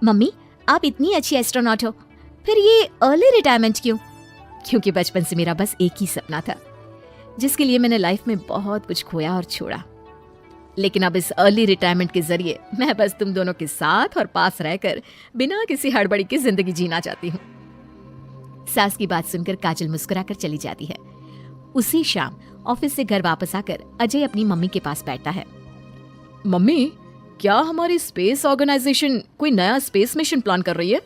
Mummy, आप इतनी अच्छी एस्ट्रोनॉट हो, फिर ये अर्ली रिटायरमेंट क्यों? क्योंकि बचपन से मेरा बस एक ही सपना था, जिसके लिए मैंने लाइफ में बहुत कुछ खोया और छोड़ा। लेकिन अब इस अर्ली रिटायरमेंट के जरिए मैं बस तुम दोनों के साथ और पास रहकर बिना किसी हड़बड़ी की जिंदगी जीना चाहती हूँ। सास की बात सुनकर काजल मुस्कुराकर चली जाती है। उसी शाम ऑफिस से घर वापस आकर अजय अपनी मम्मी के पास बैठता है। मम्मी, क्या हमारी स्पेस ऑर्गेनाइजेशन कोई नया स्पेस मिशन प्लान कर रही है?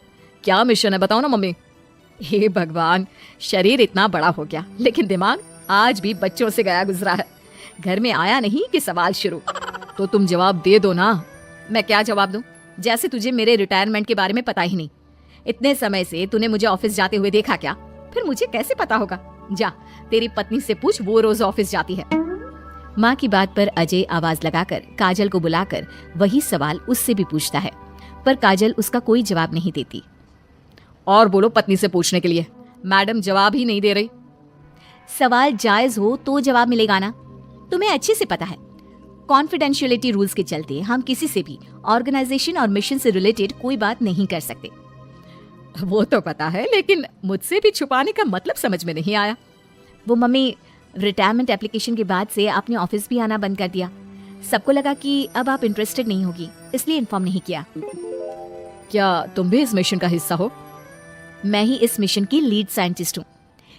क्या मिशन है, बताओ ना मम्मी। हे भगवान, शरीर इतना बड़ा हो गया लेकिन दिमाग आज भी बच्चों से गया गुजरा है। घर में आया नहीं कि सवाल शुरू। तो तुम जवाब दे दो ना। मैं क्या जवाब दूं? जैसे तुझे मेरे रिटायरमेंट के बारे में पता ही नहीं। इतने समय से तूने मुझे ऑफिस जाते हुए देखा क्या? फिर मुझे कैसे पता होगा? जा, तेरी पत्नी से पूछ, वो रोज ऑफिस जाती है। माँ की बात पर अजय आवाज लगाकर काजल को बुलाकर वही सवाल उससे भी पूछता है, पर काजल उसका कोई जवाब नहीं देती। और बोलो पत्नी से पूछने के लिए, मैडम जवाब ही नहीं दे रही। सवाल जायज हो तो जवाब मिलेगा ना। तुम्हें अच्छे से पता है, कॉन्फिडेंशियलिटी रूल्स के चलते हम किसी से भी ऑर्गेनाइजेशन और मिशन से रिलेटेड कोई बात नहीं कर सकते। वो तो पता है, लेकिन मुझसे भी छुपाने का मतलब समझ में नहीं आया। वो मम्मी, रिटायरमेंट एप्लीकेशन के बाद से आपने ऑफिस भी आना बंद कर दिया। सबको लगा कि अब आप इंटरेस्टेड नहीं होगी, इसलिए इन्फॉर्म नहीं किया। क्या तुम भी इस मिशन का हिस्सा हो? मैं ही इस मिशन की लीड साइंटिस्ट हूँ।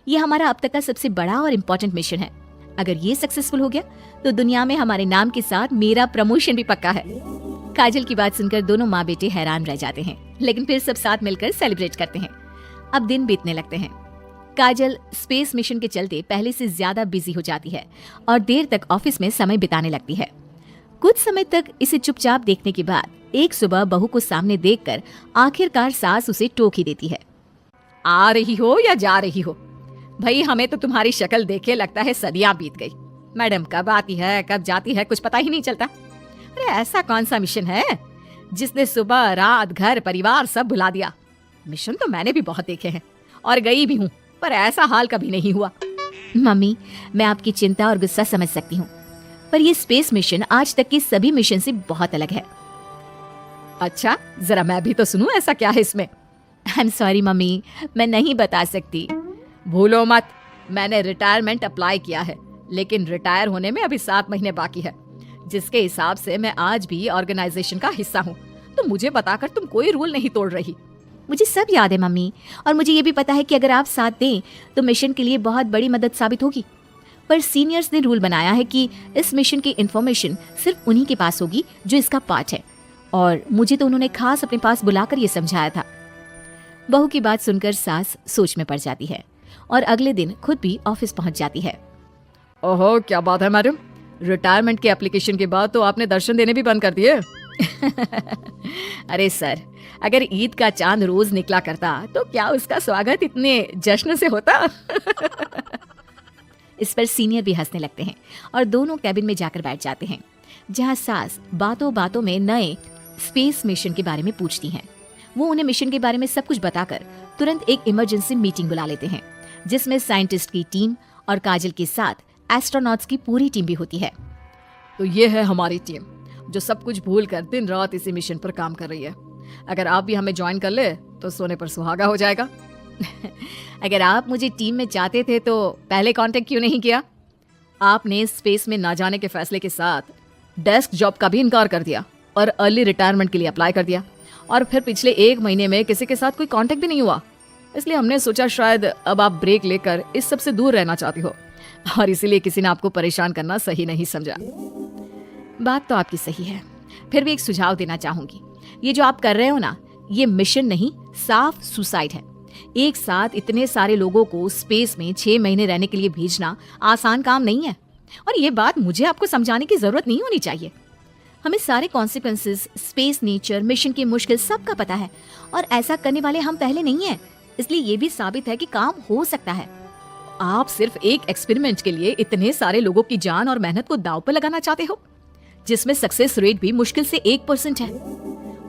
ये हमारा अब तक का सबसे बड़ा और इम्पोर्टेंट मिशन है। अगर ये सक्सेसफुल हो गया तो दुनिया में हमारे नाम के साथ मेरा प्रमोशन भी पक्का है। काजल की बात सुनकर दोनों माँ बेटे हैरान रह जाते हैं, लेकिन फिर सब साथ मिलकर सेलिब्रेट करते हैं। अब दिन बीतने लगते हैं। काजल स्पेस मिशन के चलते पहले से ज्यादा बिजी हो जाती है और देर तक ऑफिस में समय बिताने लगती है। कुछ समय तक इसे चुपचाप देखने के बाद एक सुबह बहू को सामने देखकर आखिरकार सास उसे टोक ही देती है। आ रही हो या जा रही हो? भाई, हमें तो तुम्हारी शक्ल देखे लगता है सदियां बीत गई। मैडम कब आती है कब जाती है कुछ पता ही नहीं चलता। अरे ऐसा कौन सा मिशन है जिसने सुबह रात घर परिवार सब भुला दिया? मिशन तो मैंने भी बहुत देखे हैं और गई भी हूँ, पर ऐसा हाल कभी नहीं हुआ। मम्मी, मैं आपकी चिंता और गुस्सा समझ सकती हूँ, पर ये स्पेस मिशन आज तक के सभी मिशन से बहुत अलग है। अच्छा, जरा मैं भी तो सुनूं, ऐसा क्या है इसमें? आई एम सॉरी मम्मी, मैं नहीं बता सकती। भूलो मत, मैंने रिटायरमेंट अप्लाई किया है, लेकिन रिटायर होने में अभी 7 महीने बाकी है, जिसके हिसाब से मैं आज भी ऑर्गेनाइजेशन का हिस्सा हूँ। तो मुझे बताकर तुम कोई रूल नहीं तोड़ रही। मुझे सब याद है मम्मी, और मुझे ये भी पता है कि अगर आप साथ दें तो मिशन के लिए बहुत बड़ी मदद साबित होगी। पर सीनियर्स ने रूल बनाया है कि इस मिशन की इंफॉर्मेशन सिर्फ उन्हीं के पास होगी जो इसका पार्ट है, और मुझे तो उन्होंने खास अपने पास बुलाकर ये समझाया था। बहू की बात सुनकर सास सोच में पड़ जाती है और अगले दिन खुद भी ऑफिस पहुंच जाती है। ओहो, क्या बात है मैडम, रिटायरमेंट के एप्लीकेशन के बाद तो आपने दर्शन देने भी बंद कर दिए। अरे सर, अगर ईद का चांद रोज निकला करता तो क्या उसका स्वागत इतने जश्न से होता? इस पर सीनियर भी हंसने लगते हैं और दोनों कैबिन में जाकर बैठ जाते हैं, जहां सास बातों बातों में नए स्पेस मिशन के बारे में पूछती हैं। वो उन्हें मिशन के बारे में सब कुछ बताकर तुरंत एक इमरजेंसी मीटिंग बुला लेते हैं, जिसमें साइंटिस्ट की टीम और काजल के साथ एस्ट्रोनॉट्स की पूरी टीम भी होती है। तो ये है हमारी टीम, जो सब कुछ भूल कर दिन रात इसी मिशन पर काम कर रही है। अगर आप भी हमें ज्वाइन कर ले तो सोने पर सुहागा हो जाएगा। अगर आप मुझे टीम में चाहते थे तो पहले कांटेक्ट क्यों नहीं किया? आपने स्पेस में ना जाने के फैसले के साथ डेस्क जॉब का भी इनकार कर दिया और अर्ली रिटायरमेंट के लिए अप्लाई कर दिया, और फिर पिछले 1 महीने में किसी के साथ कोई कांटेक्ट भी नहीं हुआ। इसलिए हमने सोचा शायद अब आप ब्रेक लेकर इस सब से दूर रहना चाहती हो, और इसीलिए किसी ने आपको परेशान करना सही नहीं समझा। बात तो आपकी सही है, फिर भी एक सुझाव देना चाहूंगी। ये जो आप कर रहे हो ना, ये मिशन नहीं, साफ सुसाइड है। एक साथ इतने सारे लोगों को स्पेस में 6 महीने रहने के लिए भेजना आसान काम नहीं है, और ये बात मुझे आपको समझाने की जरूरत नहीं होनी चाहिए। हमें सारे कॉन्सिक्वेंसेस, स्पेस नेचर, मिशन की मुश्किल सब का पता है, और ऐसा करने वाले हम पहले नहीं हैं। इसलिए ये भी साबित है कि काम हो सकता है। आप सिर्फ एक एक्सपेरिमेंट के लिए इतने सारे लोगों की जान और मेहनत को दांव पर लगाना चाहते हो, जिसमें सक्सेस रेट भी मुश्किल से 1% है।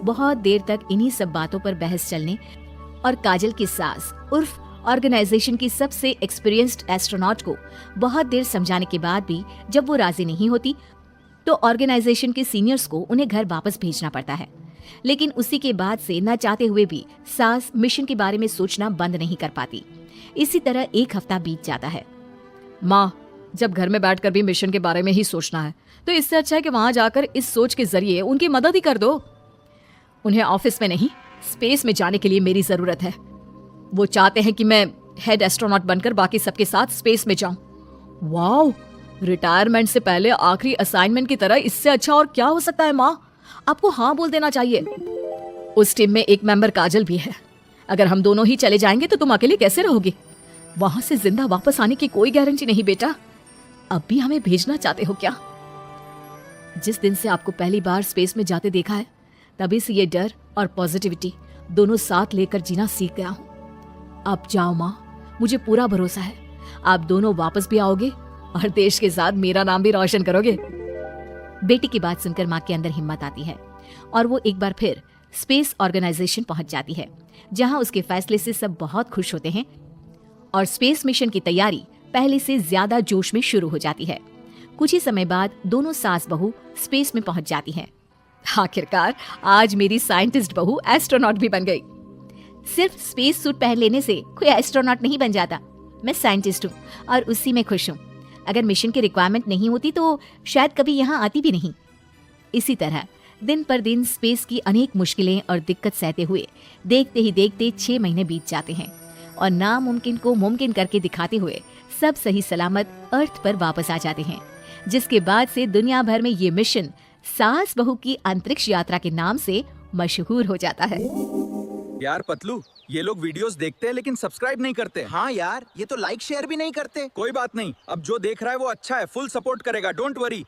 बहुत देर तक इन्हीं सब बातों पर बहस चलने और काजल की सास उर्फ ऑर्गेनाइजेशन की सबसे एक्सपीरियंस्ड एस्ट्रोनॉट को बहुत देर समझाने के बाद भी जब वो राजी नहीं होती, तो ऑर्गेनाइजेशन के सीनियर्स को उन्हें घर वापस भेजना पड़ता है, लेकिन उसी के बाद से न चाहते हुए भी सास मिशन के बारे में सोचना बंद नहीं कर पाती। इसी तरह एक हफ्ता बीत जाता है। माँ, जब घर में बैठकर भी मिशन के बारे में ही सोचना है तो इससे अच्छा है कि वहां जाकर इस सोच के जरिए उनकी मदद ही कर दो। उन्हें ऑफिस में नहीं, स्पेस में जाने के लिए मेरी जरूरत है। वो चाहते हैं कि मैं हेड एस्ट्रोनॉट बनकर बाकी सबके साथ स्पेस में जाऊं। वाओ, रिटायरमेंट से पहले आखिरी असाइनमेंट की तरह इससे अच्छा और क्या हो सकता है। माँ, आपको हाँ बोल देना चाहिए। उस टीम में एक मेंबर काजल भी है। अगर हम दोनों ही चले जाएंगे तो तुम अकेले कैसे रहोगी? वहां से जिंदा वापस आने की कोई गारंटी नहीं बेटा। अब भी हमें भेजना चाहते हो क्या? जिस दिन से आपको पहली बार स्पेस में जाते देखा है, तभी से ये डर और पॉजिटिविटी दोनों साथ लेकर जीना सीख गया हूं। अब जाओ माँ, मुझे पूरा भरोसा है आप दोनों वापस भी आओगे और देश के साथ मेरा नाम भी रोशन करोगे। बेटी की बात सुनकर माँ के अंदर हिम्मत आती है और वो एक बार फिर स्पेस ऑर्गेनाइजेशन पहुंच जाती है, जहां उसके फैसले से सब बहुत खुश होते हैं और स्पेस मिशन की तैयारी पहले से ज्यादा जोश में शुरू हो जाती है। कुछ ही समय बाद दोनों सास बहू स्पेस में पहुंच जाती हैं। आखिरकार आज मेरी साइंटिस्ट बहू एस्ट्रोनॉट भी बन गई। सिर्फ स्पेस सूट पहन लेने से कोई एस्ट्रोनॉट नहीं बन जाता। मैं साइंटिस्ट हूँ और उसी में खुश हूँ। अगर मिशन की रिक्वायरमेंट नहीं होती तो शायद कभी यहाँ आती भी नहीं। इसी तरह दिन पर दिन स्पेस की अनेक मुश्किलें और दिक्कत सहते हुए देखते ही देखते 6 महीने बीत जाते हैं और नामुमकिन को मुमकिन करके दिखाते हुए सब सही सलामत अर्थ पर वापस आ जाते हैं, जिसके बाद से दुनिया भर में ये मिशन सास बहू की अंतरिक्ष यात्रा के नाम से मशहूर हो जाता है। यार पतलू, ये लोग वीडियोस देखते हैं लेकिन सब्सक्राइब नहीं करते। हाँ यार, ये तो लाइक शेयर भी नहीं करते। कोई बात नहीं, अब जो देख रहा है वो अच्छा है, फुल सपोर्ट करेगा, डोंट वरी।